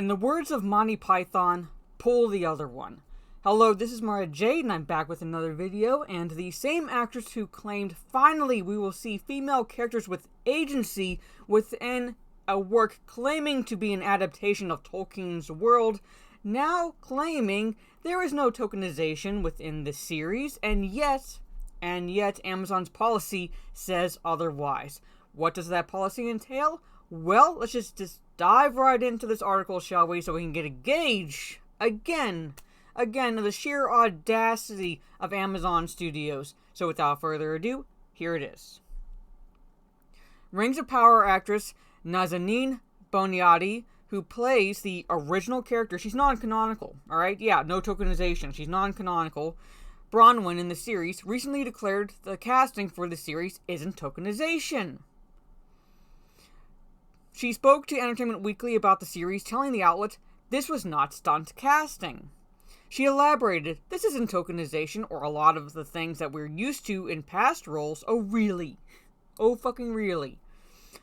In the words of Monty Python, pull the other one. Hello, this is Mara Jade, and I'm back with another video, and the same actress who claimed, finally we will see female characters with agency within a work claiming to be an adaptation of Tolkien's world, now claiming there is no tokenization within the series, and yet Amazon's policy says otherwise. What does that policy entail? Well, let's just dive right into this article, shall we, so we can get a gauge, again, of the sheer audacity of Amazon Studios. So without further ado, here it is. Rings of Power actress Nazanin Boniadi, who plays the original character, she's non-canonical, alright? Yeah, no tokenization, she's non-canonical. Bronwyn in the series recently declared the casting for the series isn't tokenization. She spoke to Entertainment Weekly about the series, telling the outlet this was not stunt casting. She elaborated, this isn't tokenization or a lot of the things that we're used to in past roles. Oh really? Oh fucking really?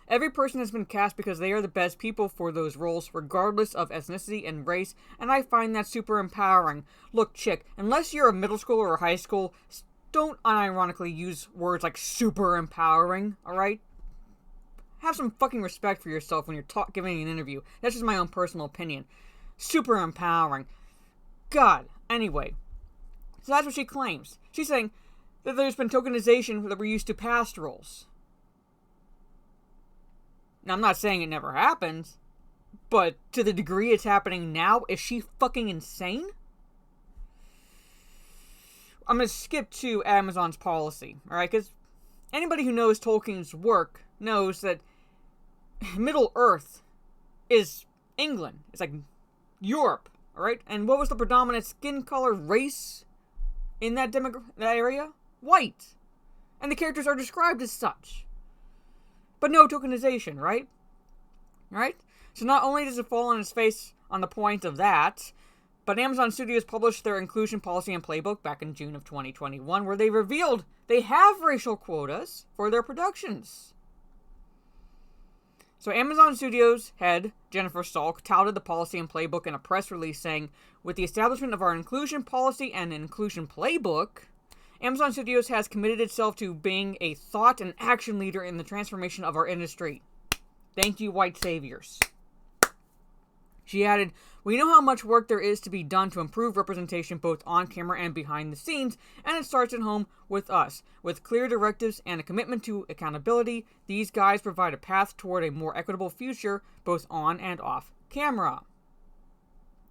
Every person has been cast because they are the best people for those roles, regardless of ethnicity and race, and I find that super empowering. Look, chick, unless you're a middle school or a high school, don't unironically use words like super empowering, alright? Have some fucking respect for yourself when you're giving an interview. That's just my own personal opinion. Super empowering. God. Anyway. So that's what she claims. She's saying that there's been tokenization that we're used to past roles. Now, I'm not saying it never happens, but to the degree it's happening now, is she fucking insane? I'm going to skip to Amazon's policy, alright? Because anybody who knows Tolkien's work knows that Middle Earth is England. It's like Europe, alright? And what was the predominant skin color race in that area? White. And the characters are described as such. But no tokenization, right? Right? So not only does it fall on its face on the point of that, but Amazon Studios published their inclusion policy and playbook back in June of 2021, where they revealed they have racial quotas for their productions. So Amazon Studios head Jennifer Salk touted the policy and playbook in a press release saying, with the establishment of our inclusion policy and inclusion playbook, Amazon Studios has committed itself to being a thought and action leader in the transformation of our industry. Thank you, white saviors. She added, we know how much work there is to be done to improve representation both on camera and behind the scenes, and it starts at home with us. With clear directives and a commitment to accountability, these guys provide a path toward a more equitable future, both on and off camera.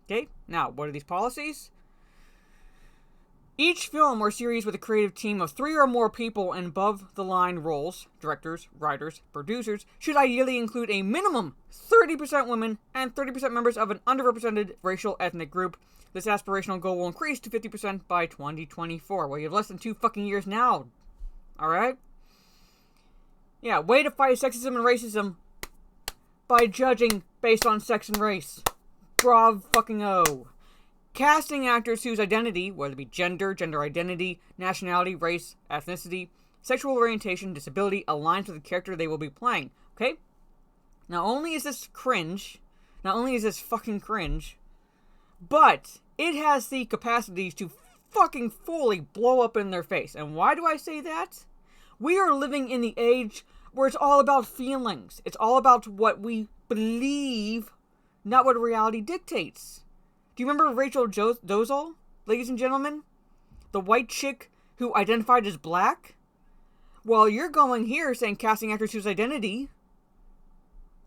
Okay, now, what are these policies? Each film or series with a creative team of 3 or more people in above-the-line roles, directors, writers, producers, should ideally include a minimum 30% women and 30% members of an underrepresented racial ethnic group. This aspirational goal will increase to 50% by 2024. Well, you have less than 2 fucking years now. Alright? Yeah, way to fight sexism and racism by judging based on sex and race. Brav fucking O. Casting actors whose identity, whether it be gender, gender identity, nationality, race, ethnicity, sexual orientation, disability, aligns with the character they will be playing. Okay? Not only is this cringe, not only is this fucking cringe, but it has the capacities to fucking fully blow up in their face. And why do I say that? We are living in the age where it's all about feelings. It's all about what we believe, not what reality dictates. Do you remember Rachel Dolezal, ladies and gentlemen? The white chick who identified as black? Well, you're going here saying casting actors whose identity.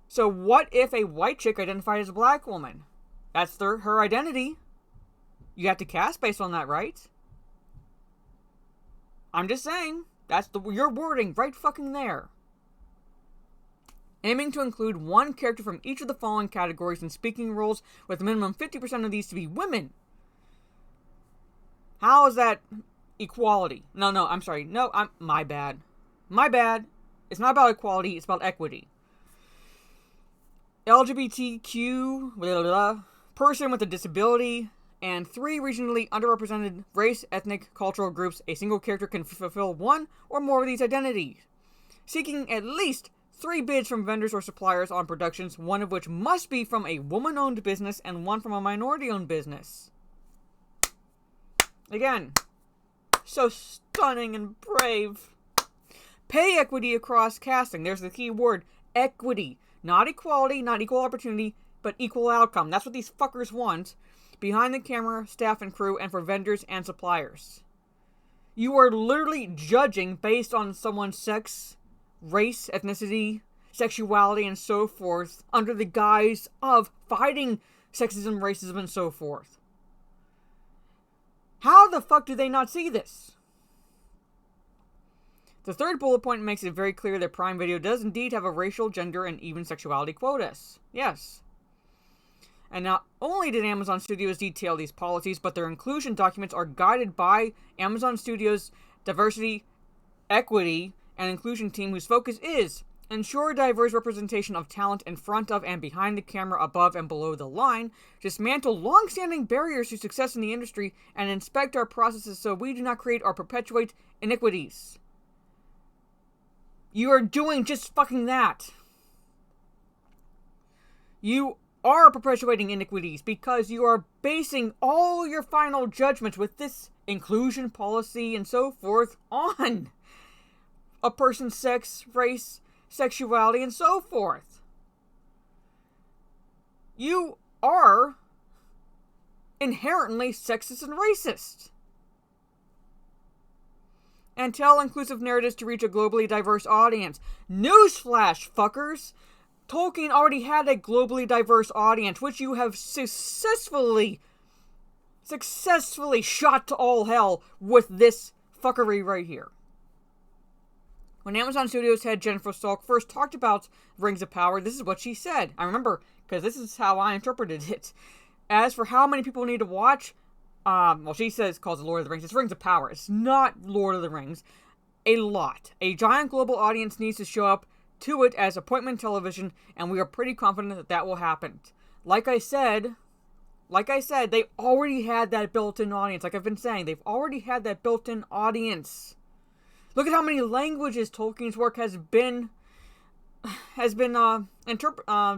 So what if a white chick identified as a black woman? That's her identity. You have to cast based on that, right? I'm just saying. That's your wording right fucking there. Aiming to include one character from each of the following categories in speaking roles, with a minimum 50% of these to be women. How is that equality? No, I'm sorry. No, my bad. My bad. It's not about equality, it's about equity. LGBTQ, blah, blah, blah, person with a disability, and 3 regionally underrepresented race, ethnic, cultural groups. A single character can fulfill one or more of these identities. Seeking at least 3 bids from vendors or suppliers on productions, one of which must be from a woman-owned business and one from a minority-owned business. Again, so stunning and brave. Pay equity across casting. There's the key word, equity. Not equality, not equal opportunity, but equal outcome. That's what these fuckers want. Behind the camera, staff and crew, and for vendors and suppliers. You are literally judging based on someone's sex, race, ethnicity, sexuality, and so forth, under the guise of fighting sexism, racism, and so forth. How the fuck do they not see this? The third bullet point makes it very clear that Prime Video does indeed have a racial, gender, and even sexuality quotas. Yes. And not only did Amazon Studios detail these policies, but their inclusion documents are guided by Amazon Studios' diversity, equity, and inclusion team, whose focus is ensure diverse representation of talent in front of and behind the camera, above and below the line, dismantle long-standing barriers to success in the industry, and inspect our processes so we do not create or perpetuate iniquities. You are doing just fucking that. You are perpetuating iniquities because you are basing all your final judgments with this inclusion policy and so forth on a person's sex, race, sexuality, and so forth. You are inherently sexist and racist. And tell inclusive narratives to reach a globally diverse audience. Newsflash, fuckers! Tolkien already had a globally diverse audience, which you have successfully shot to all hell with this fuckery right here. When Amazon Studios head Jennifer Salk first talked about Rings of Power, this is what she said. I remember, because this is how I interpreted it. As for how many people need to watch, she calls it Lord of the Rings. It's Rings of Power. It's not Lord of the Rings. A lot. A giant global audience needs to show up to it as appointment television, and we are pretty confident that that will happen. Like I said, they already had that built-in audience. Like I've been saying, they've already had that built-in audience. Look at how many languages Tolkien's work has been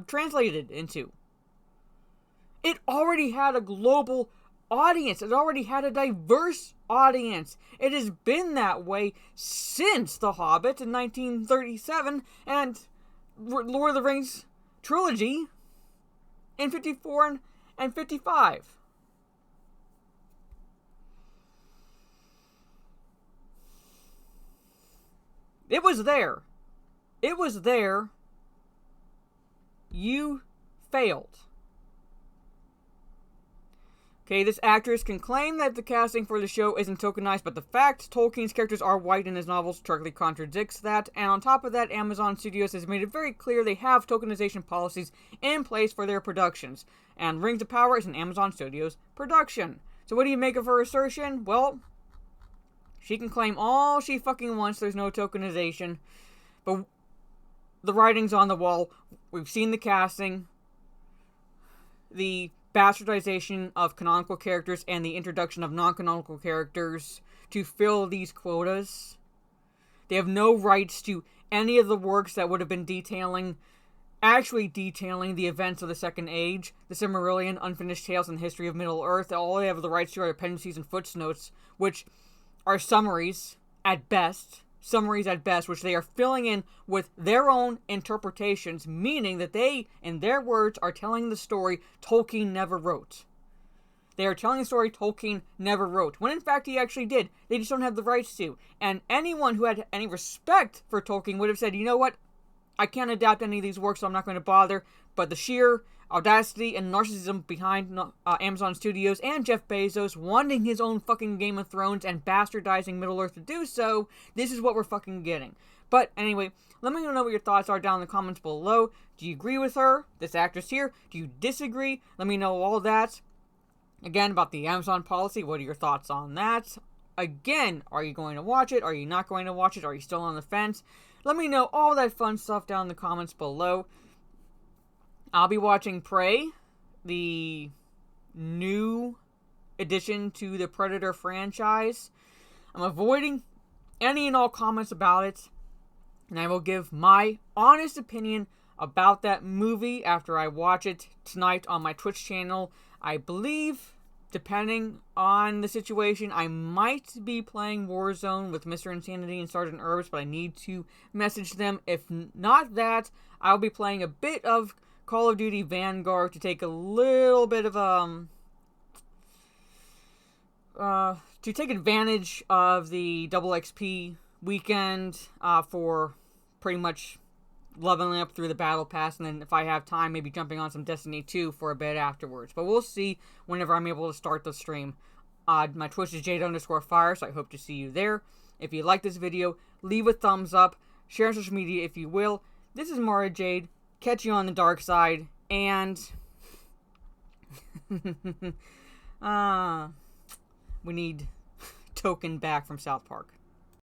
translated into. It already had a global audience. It already had a diverse audience. It has been that way since The Hobbit in 1937 and Lord of the Rings trilogy in 54 and 55. It was there. It was there. You failed. Okay, this actress can claim that the casting for the show isn't tokenized, but the fact Tolkien's characters are white in his novels directly contradicts that, and on top of that, Amazon Studios has made it very clear they have tokenization policies in place for their productions, and Rings of Power is an Amazon Studios production. So what do you make of her assertion? Well, she can claim all she fucking wants, there's no tokenization, but the writing's on the wall. We've seen the casting, the bastardization of canonical characters, and the introduction of non-canonical characters to fill these quotas. They have no rights to any of the works that would have been actually detailing the events of the Second Age, the Silmarillion, Unfinished Tales, and the history of Middle-earth. All they have the rights to are appendices and footnotes, which are summaries at best, which they are filling in with their own interpretations, meaning that they, in their words, are telling the story Tolkien never wrote. They are telling the story Tolkien never wrote, when in fact he actually did. They just don't have the rights to. And anyone who had any respect for Tolkien would have said, you know what, I can't adapt any of these works, so I'm not going to bother. But the sheer audacity and narcissism behind Amazon Studios and Jeff Bezos wanting his own fucking Game of Thrones and bastardizing Middle-earth to do so, this is what we're fucking getting. But anyway, let me know what your thoughts are down in the comments below. Do you agree with her, this actress here? Do you disagree? Let me know all that. Again, about the Amazon policy, what are your thoughts on that? Again, are you going to watch it? Are you not going to watch it? Are you still on the fence? Let me know all that fun stuff down in the comments below. I'll be watching Prey, the new addition to the Predator franchise. I'm avoiding any and all comments about it. and I will give my honest opinion about that movie after I watch it tonight on my Twitch channel. I believe, depending on the situation, I might be playing Warzone with Mr. Insanity and Sergeant Herbs, but I need to message them. If not that, I'll be playing a bit of Call of Duty Vanguard to take a little bit of to take advantage of the double XP weekend for pretty much leveling up through the battle pass, and then if I have time, maybe jumping on some Destiny 2 for a bit afterwards. But we'll see whenever I'm able to start the stream. My Twitch is Jade_Fire, so I hope to see you there. If you like this video, leave a thumbs up, share on social media if you will. This is Mara Jade. Catch you on the dark side, and we need Token back from South Park.